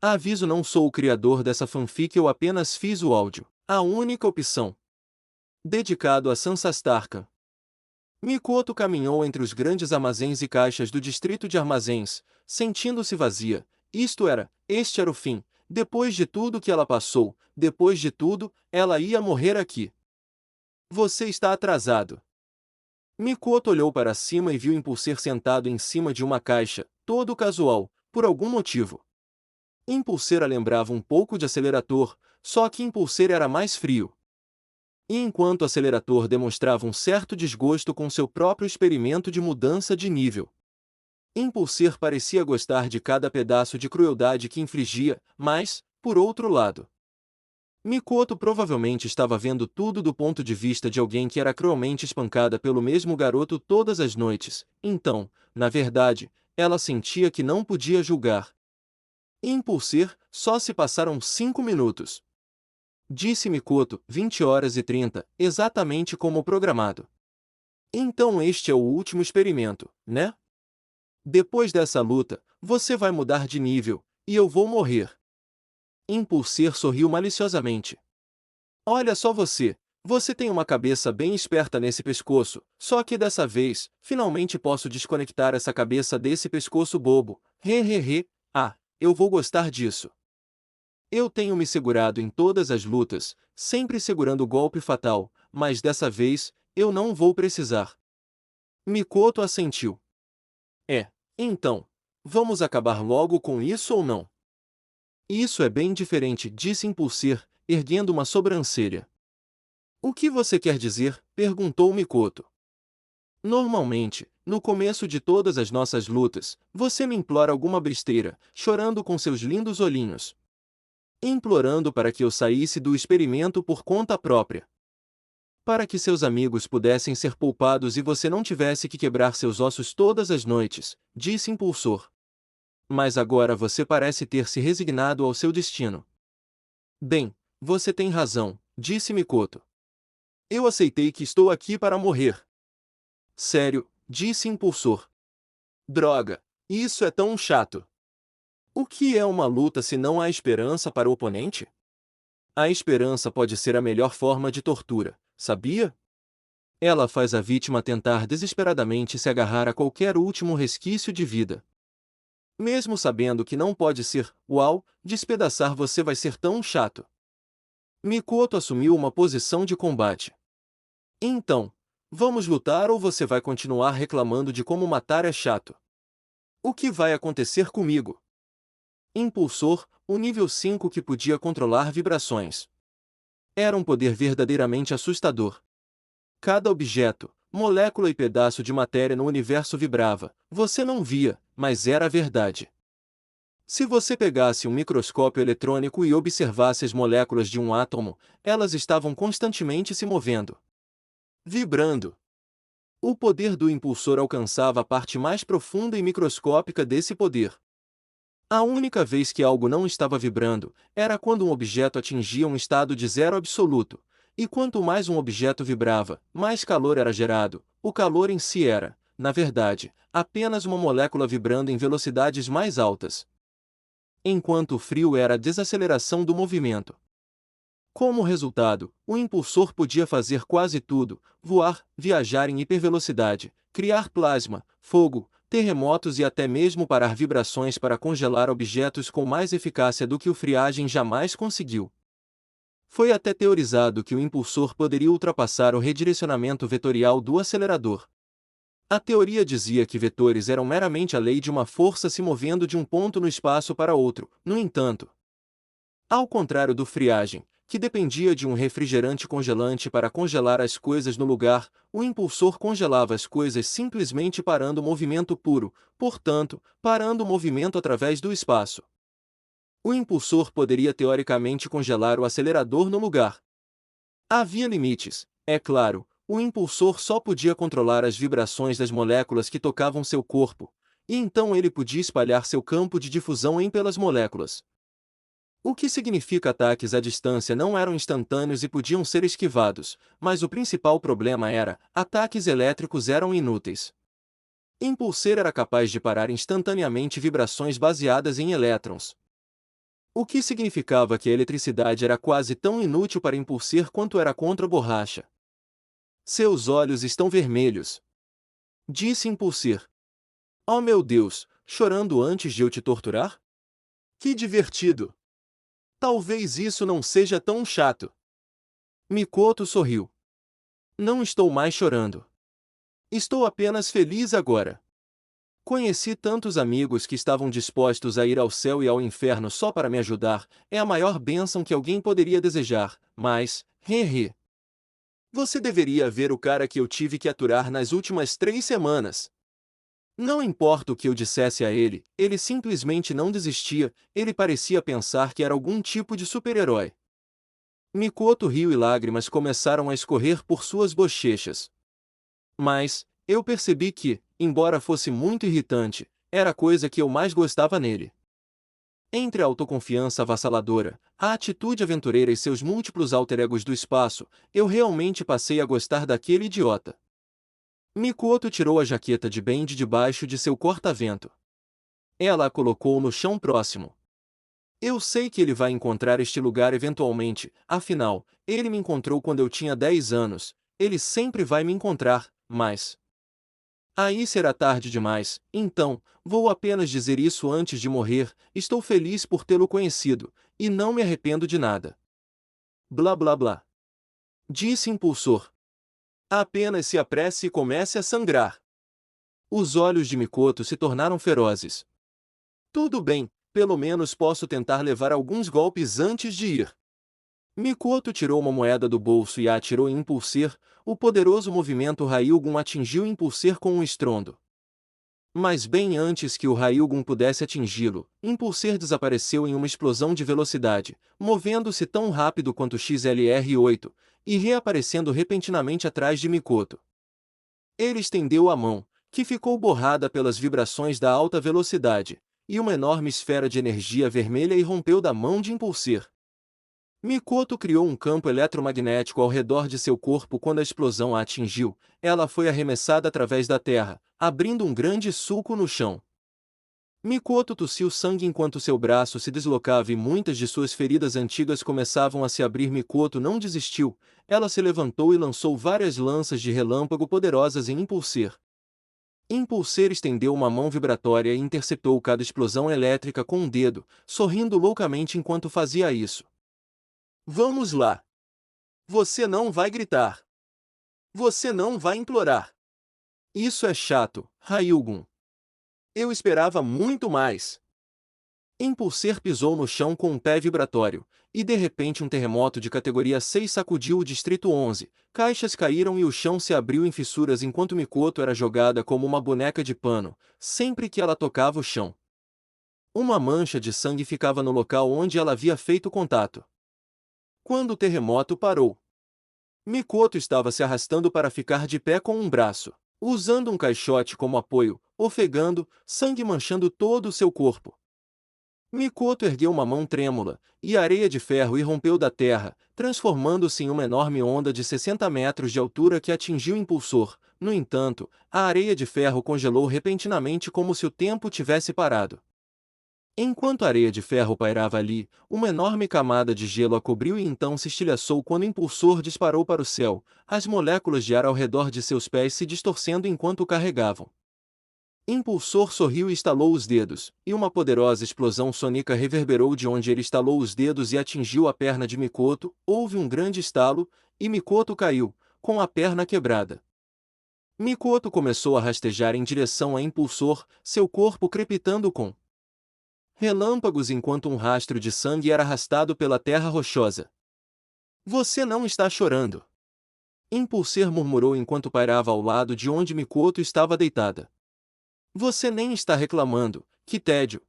Aviso: não sou o criador dessa fanfic, eu apenas fiz o áudio. A única opção. Dedicado a Sansa Stark. Mikoto caminhou entre os grandes armazéns e caixas do distrito de armazéns, sentindo-se vazia. Este era o fim. Depois de tudo que ela passou, depois de tudo, ela ia morrer aqui. Você está atrasado. Mikoto olhou para cima e viu Impulser sentado em cima de uma caixa, todo casual, por algum motivo. Impulser lembrava um pouco de Accelerator, só que Impulser era mais frio. E enquanto Accelerator demonstrava um certo desgosto com seu próprio experimento de mudança de nível. Impulser parecia gostar de cada pedaço de crueldade que infligia, mas, por outro lado, Mikoto provavelmente estava vendo tudo do ponto de vista de alguém que era cruelmente espancada pelo mesmo garoto todas as noites. Então, na verdade, ela sentia que não podia julgar. Impulser, só se passaram 5 minutos. Disse Mikoto, 20h30, exatamente como programado. Então este é o último experimento, né? Depois dessa luta, você vai mudar de nível, e eu vou morrer. Impulser sorriu maliciosamente. Olha só você. Você tem uma cabeça bem esperta nesse pescoço, só que dessa vez, finalmente posso desconectar essa cabeça desse pescoço bobo. Hehehe. Ah, eu vou gostar disso. Eu tenho me segurado em todas as lutas, sempre segurando o golpe fatal, mas dessa vez, eu não vou precisar. Mikoto assentiu. Então, vamos acabar logo com isso ou não? Isso é bem diferente, disse Impulser, erguendo uma sobrancelha. O que você quer dizer? Perguntou Mikoto. Normalmente, no começo de todas as nossas lutas, você me implora alguma besteira, chorando com seus lindos olhinhos. Implorando para que eu saísse do experimento por conta própria. Para que seus amigos pudessem ser poupados e você não tivesse que quebrar seus ossos todas as noites, disse Impulsor. Mas agora você parece ter se resignado ao seu destino. Bem, você tem razão, disse Mikoto. Eu aceitei que estou aqui para morrer. Sério, disse Impulsor. Droga, isso é tão chato. O que é uma luta se não há esperança para o oponente? A esperança pode ser a melhor forma de tortura, sabia? Ela faz a vítima tentar desesperadamente se agarrar a qualquer último resquício de vida. Mesmo sabendo que não pode ser, uau, despedaçar você vai ser tão chato. Mikoto assumiu uma posição de combate. Então, vamos lutar ou você vai continuar reclamando de como matar é chato? O que vai acontecer comigo? Impulsor, o nível 5 que podia controlar vibrações. Era um poder verdadeiramente assustador. Cada objeto, molécula e pedaço de matéria no universo vibrava. Você não via, mas era a verdade. Se você pegasse um microscópio eletrônico e observasse as moléculas de um átomo, elas estavam constantemente se movendo. Vibrando. O poder do impulsor alcançava a parte mais profunda e microscópica desse poder. A única vez que algo não estava vibrando era quando um objeto atingia um estado de zero absoluto, e quanto mais um objeto vibrava, mais calor era gerado. O calor em si era, na verdade, apenas uma molécula vibrando em velocidades mais altas. Enquanto o frio era a desaceleração do movimento. Como resultado, o impulsor podia fazer quase tudo: voar, viajar em hipervelocidade, criar plasma, fogo, terremotos e até mesmo parar vibrações para congelar objetos com mais eficácia do que o friagem jamais conseguiu. Foi até teorizado que o impulsor poderia ultrapassar o redirecionamento vetorial do acelerador. A teoria dizia que vetores eram meramente a lei de uma força se movendo de um ponto no espaço para outro. No entanto, ao contrário do friagem, que dependia de um refrigerante congelante para congelar as coisas no lugar, o impulsor congelava as coisas simplesmente parando o movimento puro, portanto, parando o movimento através do espaço. O impulsor poderia teoricamente congelar o acelerador no lugar. Havia limites, é claro, o impulsor só podia controlar as vibrações das moléculas que tocavam seu corpo, e então ele podia espalhar seu campo de difusão pelas moléculas. O que significa ataques à distância não eram instantâneos e podiam ser esquivados, mas o principal problema era, ataques elétricos eram inúteis. Impulser era capaz de parar instantaneamente vibrações baseadas em elétrons. O que significava que a eletricidade era quase tão inútil para Impulsor quanto era contra a borracha. Seus olhos estão vermelhos, disse Impulsor. Oh meu Deus, chorando antes de eu te torturar? Que divertido! Talvez isso não seja tão chato. Mikoto sorriu. Não estou mais chorando. Estou apenas feliz agora. Conheci tantos amigos que estavam dispostos a ir ao céu e ao inferno só para me ajudar, é a maior bênção que alguém poderia desejar, mas, hehe. Você deveria ver o cara que eu tive que aturar nas últimas 3 semanas. Não importa o que eu dissesse a ele, ele simplesmente não desistia, ele parecia pensar que era algum tipo de super-herói. Mikoto riu e lágrimas começaram a escorrer por suas bochechas. Mas, eu percebi que, embora fosse muito irritante, era a coisa que eu mais gostava nele. Entre a autoconfiança avassaladora, a atitude aventureira e seus múltiplos alter-egos do espaço, eu realmente passei a gostar daquele idiota. Mikoto tirou a jaqueta de bem de debaixo de seu corta-vento. Ela a colocou no chão próximo. Eu sei que ele vai encontrar este lugar eventualmente, afinal, ele me encontrou quando eu tinha 10 anos, ele sempre vai me encontrar, mas... Aí será tarde demais, então, vou apenas dizer isso antes de morrer, estou feliz por tê-lo conhecido, e não me arrependo de nada. Blá blá blá. Disse Impulsor. Apenas se apresse e comece a sangrar. Os olhos de Mikoto se tornaram ferozes. Tudo bem, pelo menos posso tentar levar alguns golpes antes de ir. Mikoto tirou uma moeda do bolso e a atirou em Impulsor. O poderoso movimento Ryugun atingiu Impulsor com um estrondo. Mas bem antes que o Ryugun pudesse atingi-lo, Impulsor desapareceu em uma explosão de velocidade, movendo-se tão rápido quanto o XLR-8, e reaparecendo repentinamente atrás de Mikoto. Ele estendeu a mão, que ficou borrada pelas vibrações da alta velocidade, e uma enorme esfera de energia vermelha irrompeu da mão de Impulsor. Mikoto criou um campo eletromagnético ao redor de seu corpo quando a explosão a atingiu, ela foi arremessada através da terra, abrindo um grande sulco no chão. Mikoto tossiu sangue enquanto seu braço se deslocava e muitas de suas feridas antigas começavam a se abrir. Mikoto não desistiu, ela se levantou e lançou várias lanças de relâmpago poderosas em Impulsor. Impulsor estendeu uma mão vibratória e interceptou cada explosão elétrica com um dedo, sorrindo loucamente enquanto fazia isso. Vamos lá. Você não vai gritar. Você não vai implorar. Isso é chato, Ryugun. Eu esperava muito mais. Impulsor pisou no chão com um pé vibratório, e de repente um terremoto de categoria 6 sacudiu o Distrito 11, caixas caíram e o chão se abriu em fissuras enquanto Mikoto era jogada como uma boneca de pano, sempre que ela tocava o chão. Uma mancha de sangue ficava no local onde ela havia feito contato. Quando o terremoto parou, Mikoto estava se arrastando para ficar de pé com um braço, usando um caixote como apoio, ofegando, sangue manchando todo o seu corpo. Mikoto ergueu uma mão trêmula, e a areia de ferro irrompeu da terra, transformando-se em uma enorme onda de 60 metros de altura que atingiu o Impulsor. No entanto, a areia de ferro congelou repentinamente como se o tempo tivesse parado. Enquanto a areia de ferro pairava ali, uma enorme camada de gelo a cobriu e então se estilhaçou quando o Impulsor disparou para o céu, as moléculas de ar ao redor de seus pés se distorcendo enquanto o carregavam. Impulsor sorriu e estalou os dedos, e uma poderosa explosão sônica reverberou de onde ele estalou os dedos e atingiu a perna de Mikoto. Houve um grande estalo, e Mikoto caiu, com a perna quebrada. Mikoto começou a rastejar em direção a Impulsor, seu corpo crepitando com relâmpagos enquanto um rastro de sangue era arrastado pela terra rochosa. Você não está chorando. Impulsor murmurou enquanto pairava ao lado de onde Mikoto estava deitada. Você nem está reclamando, que tédio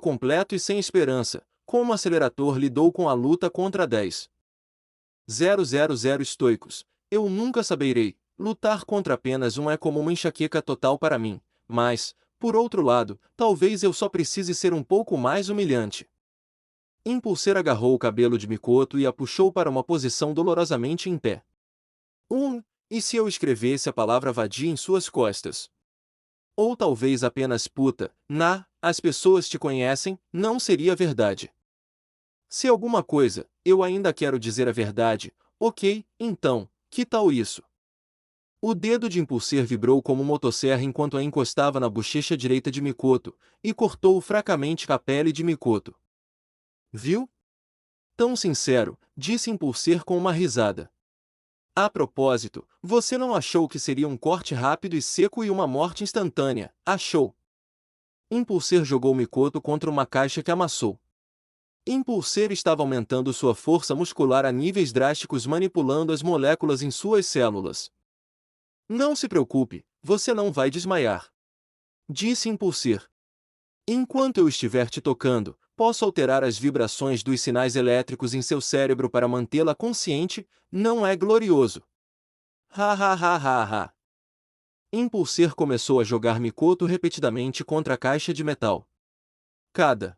completo e sem esperança, como o acelerador lidou com a luta contra 10.000 estoicos. Eu nunca saberei, lutar contra apenas um é como uma enxaqueca total para mim, mas, por outro lado, talvez eu só precise ser um pouco mais humilhante. Impulsor agarrou o cabelo de Mikoto e a puxou para uma posição dolorosamente em pé. E se eu escrevesse a palavra vadia em suas costas? Ou talvez apenas puta, as pessoas te conhecem, não seria verdade. Se alguma coisa, eu ainda quero dizer a verdade, ok, então, que tal isso? O dedo de Impulser vibrou como motosserra enquanto a encostava na bochecha direita de Mikoto, e cortou fracamente a pele de Mikoto. Viu? Tão sincero, disse Impulser com uma risada. A propósito, você não achou que seria um corte rápido e seco e uma morte instantânea, achou? Impulser jogou Mikoto contra uma caixa que amassou. Impulser estava aumentando sua força muscular a níveis drásticos manipulando as moléculas em suas células. Não se preocupe, você não vai desmaiar. Disse Impulser. Enquanto eu estiver te tocando, posso alterar as vibrações dos sinais elétricos em seu cérebro para mantê-la consciente, não é glorioso? Ha ha ha ha ha. Impulser começou a jogar Mikoto repetidamente contra a caixa de metal. Cada.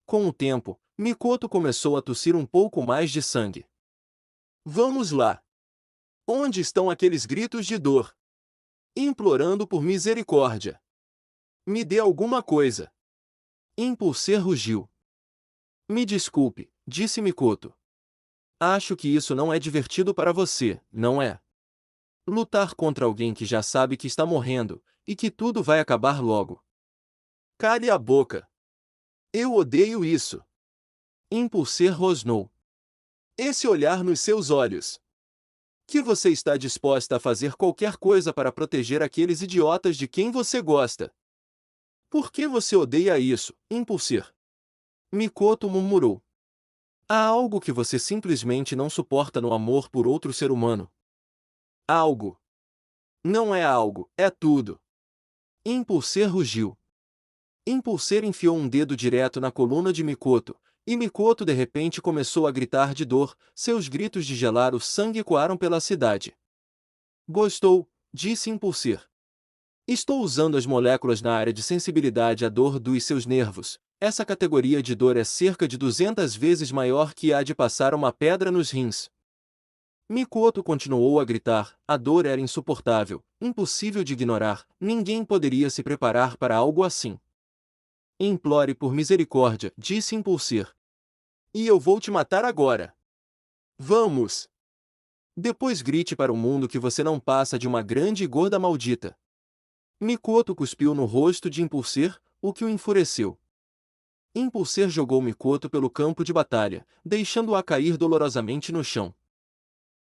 Com o tempo, Mikoto começou a tossir um pouco mais de sangue. Vamos lá. Onde estão aqueles gritos de dor? Implorando por misericórdia. Me dê alguma coisa. Impulser rugiu. Me desculpe, disse Mikoto. Acho que isso não é divertido para você, não é? Lutar contra alguém que já sabe que está morrendo, e que tudo vai acabar logo. Cale a boca. Eu odeio isso. Impulser rosnou. Esse olhar nos seus olhos. Que você está disposta a fazer qualquer coisa para proteger aqueles idiotas de quem você gosta. Por que você odeia isso, Impulser? Mikoto murmurou. Há algo que você simplesmente não suporta no amor por outro ser humano. Algo. Não é algo, é tudo. Impulser rugiu. Impulser enfiou um dedo direto na coluna de Mikoto, e Mikoto de repente começou a gritar de dor, seus gritos de gelar o sangue ecoaram pela cidade. Gostou, disse Impulser. Estou usando as moléculas na área de sensibilidade à dor dos seus nervos. Essa categoria de dor é cerca de 200 vezes maior que a de passar uma pedra nos rins. Mikoto continuou a gritar, a dor era insuportável, impossível de ignorar, ninguém poderia se preparar para algo assim. Implore por misericórdia, disse Impulser. E eu vou te matar agora. Vamos! Depois grite para o mundo que você não passa de uma grande e gorda maldita. Mikoto cuspiu no rosto de Impulser, o que o enfureceu. Impulser jogou Mikoto pelo campo de batalha, deixando-a cair dolorosamente no chão.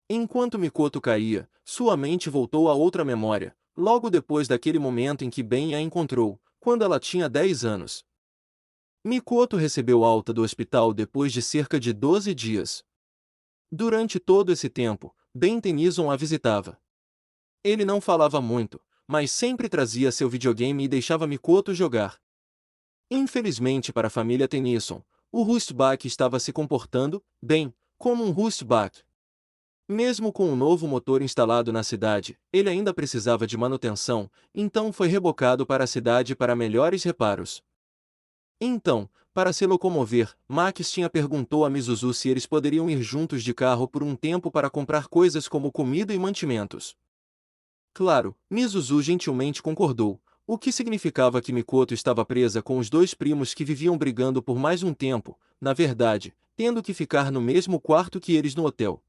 Enquanto Mikoto caía, sua mente voltou a outra memória, logo depois daquele momento em que Ben a encontrou, quando ela tinha 10 anos. Mikoto recebeu alta do hospital depois de cerca de 12 dias. Durante todo esse tempo, Ben Tennyson a visitava. Ele não falava muito, mas sempre trazia seu videogame e deixava Mikoto jogar. Infelizmente para a família Tennyson, o Rustbach estava se comportando, bem, como um Rustbach. Mesmo com um novo motor instalado na cidade, ele ainda precisava de manutenção, então foi rebocado para a cidade para melhores reparos. Então, para se locomover, Max perguntou a Mizuzu se eles poderiam ir juntos de carro por um tempo para comprar coisas como comida e mantimentos. Claro, Mizuzu gentilmente concordou, o que significava que Mikoto estava presa com os dois primos que viviam brigando por mais um tempo, na verdade, tendo que ficar no mesmo quarto que eles no hotel.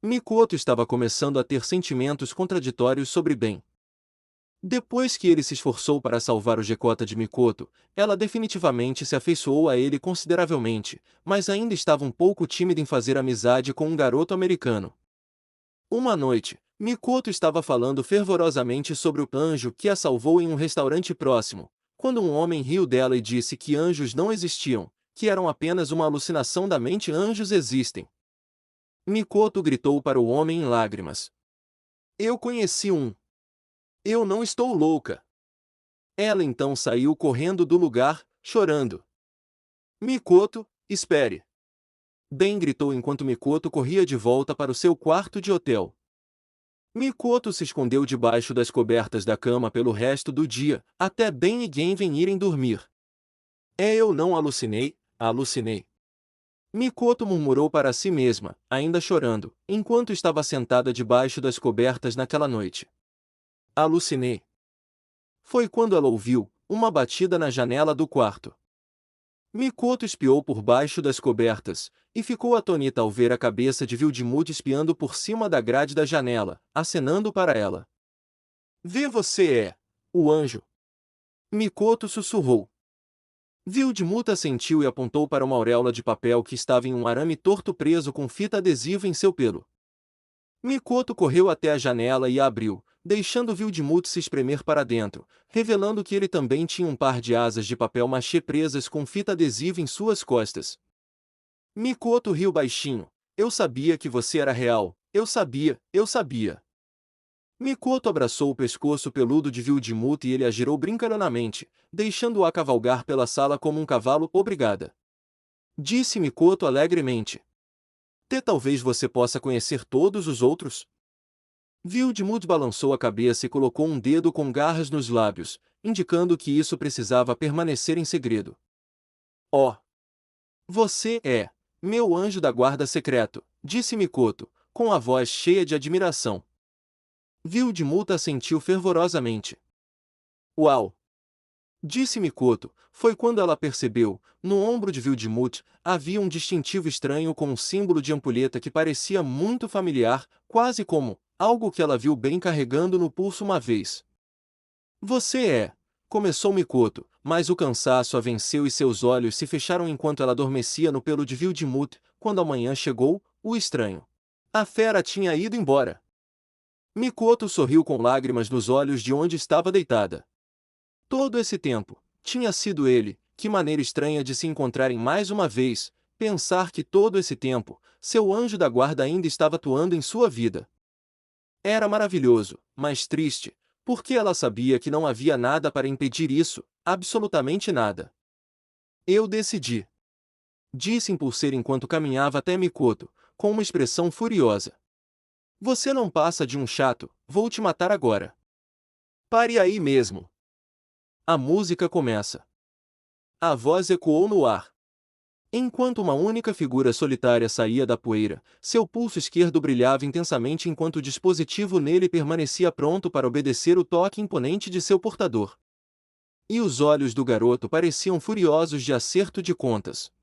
Mikoto estava começando a ter sentimentos contraditórios sobre Ben. Depois que ele se esforçou para salvar o Gekota de Mikoto, ela definitivamente se afeiçoou a ele consideravelmente, mas ainda estava um pouco tímida em fazer amizade com um garoto americano. Uma noite, Mikoto estava falando fervorosamente sobre o anjo que a salvou em um restaurante próximo, quando um homem riu dela e disse que anjos não existiam, que eram apenas uma alucinação da mente. Anjos existem. Mikoto gritou para o homem em lágrimas. Eu conheci um. Eu não estou louca. Ela então saiu correndo do lugar, chorando. Mikoto, espere. Ben gritou enquanto Mikoto corria de volta para o seu quarto de hotel. Mikoto se escondeu debaixo das cobertas da cama pelo resto do dia, até Ben e Genven irem dormir. Eu não alucinei, alucinei. Mikoto murmurou para si mesma, ainda chorando, enquanto estava sentada debaixo das cobertas naquela noite. Alucinei. Foi quando ela ouviu uma batida na janela do quarto. Mikoto espiou por baixo das cobertas, e ficou atônita ao ver a cabeça de Wildmuth espiando por cima da grade da janela, acenando para ela. Vê, você é o anjo. Mikoto sussurrou. Wildmuth assentiu e apontou para uma auréola de papel que estava em um arame torto preso com fita adesiva em seu pelo. Mikoto correu até a janela e a abriu, deixando Wildmuth se espremer para dentro, revelando que ele também tinha um par de asas de papel machê presas com fita adesiva em suas costas. Mikoto riu baixinho. Eu sabia que você era real. Eu sabia, eu sabia. Mikoto abraçou o pescoço peludo de Wildmuth e ele a girou brincalhonamente, deixando-a cavalgar pela sala como um cavalo. Obrigada. Disse Mikoto alegremente. Talvez você possa conhecer todos os outros? Wildmuth balançou a cabeça e colocou um dedo com garras nos lábios, indicando que isso precisava permanecer em segredo. Oh! Você é meu anjo da guarda secreto, disse Mikoto, com a voz cheia de admiração. Wildmuth assentiu fervorosamente. Uau! Disse Mikoto. Foi quando ela percebeu, no ombro de Wildmuth, havia um distintivo estranho com um símbolo de ampulheta que parecia muito familiar, quase como algo que ela viu bem carregando no pulso uma vez. Você é... Começou Mikoto, mas o cansaço a venceu e seus olhos se fecharam enquanto ela adormecia no pelo de Wildmuth. Quando a manhã chegou, o estranho. A fera tinha ido embora. Mikoto sorriu com lágrimas nos olhos de onde estava deitada. Todo esse tempo, tinha sido ele. Que maneira estranha de se encontrarem mais uma vez, pensar que todo esse tempo, seu anjo da guarda ainda estava atuando em sua vida. Era maravilhoso, mas triste, porque ela sabia que não havia nada para impedir isso, absolutamente nada. Eu decidi. Disse Impulser enquanto caminhava até Mikoto, com uma expressão furiosa. Você não passa de um chato, vou te matar agora. Pare aí mesmo. A música começa. A voz ecoou no ar. Enquanto uma única figura solitária saía da poeira, seu pulso esquerdo brilhava intensamente enquanto o dispositivo nele permanecia pronto para obedecer o toque imponente de seu portador. E os olhos do garoto pareciam furiosos de acerto de contas.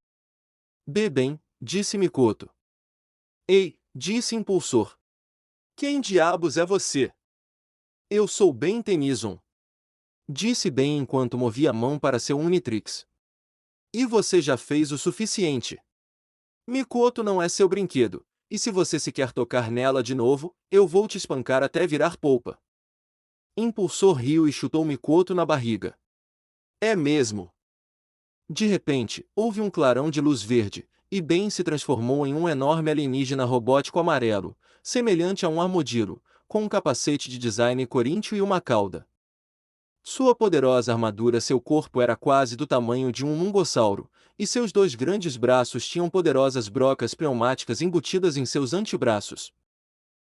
Bem, disse Mikoto. Ei, disse Impulsor. Quem diabos é você? Eu sou Ben Tennyson. Disse Ben enquanto movia a mão para seu Unitrix. E você já fez o suficiente. Mikoto não é seu brinquedo, e se você se quer tocar nela de novo, eu vou te espancar até virar polpa. Impulsor riu e chutou Mikoto na barriga. É mesmo. De repente, houve um clarão de luz verde, e Ben se transformou em um enorme alienígena robótico amarelo, semelhante a um armadillo, com um capacete de design coríntio e uma cauda. Sua poderosa armadura. Seu corpo era quase do tamanho de um mungossauro, e seus dois grandes braços tinham poderosas brocas pneumáticas embutidas em seus antebraços.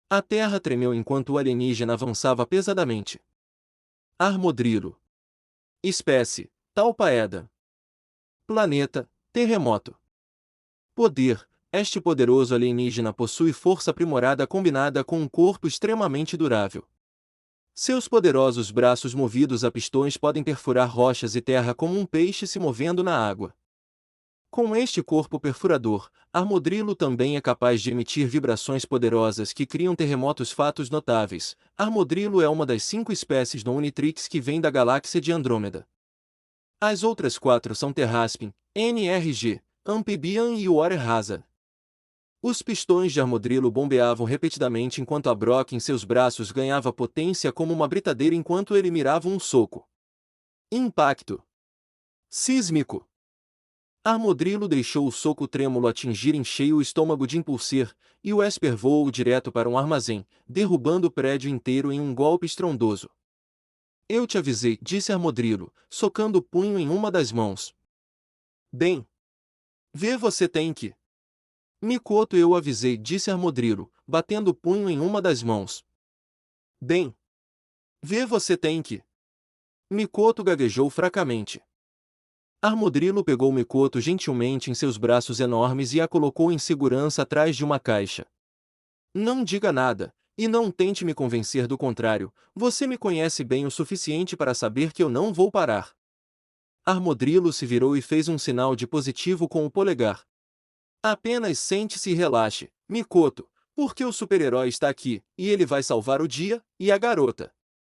A terra tremeu enquanto o alienígena avançava pesadamente. Armodrilo. Espécie: Talpaeda. Planeta: terremoto. Poder: este poderoso alienígena possui força aprimorada combinada com um corpo extremamente durável. Seus poderosos braços movidos a pistões podem perfurar rochas e terra como um peixe se movendo na água. Com este corpo perfurador, Armodrilo também é capaz de emitir vibrações poderosas que criam terremotos. Fatos notáveis: Armodrilo é uma das 5 espécies do Unitrix que vem da galáxia de Andrômeda. As outras 4 são Terraspin, NRG, Amphibian e Water Hazard. Os pistões de Armodrilo bombeavam repetidamente enquanto a broca em seus braços ganhava potência como uma britadeira enquanto ele mirava um soco. Impacto sísmico. Armodrilo deixou o soco trêmulo atingir em cheio o estômago de Impulser, e o Esper voou direto para um armazém, derrubando o prédio inteiro em um golpe estrondoso. Eu te avisei, disse Armodrilo, socando o punho em uma das mãos. Bem. Vê, você tem que... Mikoto, eu avisei, disse Armodrilo, batendo o punho em uma das mãos. Bem. Vê, você tem que... Mikoto gaguejou fracamente. Armodrilo pegou Mikoto gentilmente em seus braços enormes e a colocou em segurança atrás de uma caixa. Não diga nada, e não tente me convencer do contrário, você me conhece bem o suficiente para saber que eu não vou parar. Armodrilo se virou e fez um sinal de positivo com o polegar. Apenas sente-se e relaxe, Mikoto, porque o super-herói está aqui, e ele vai salvar o dia, e a garota.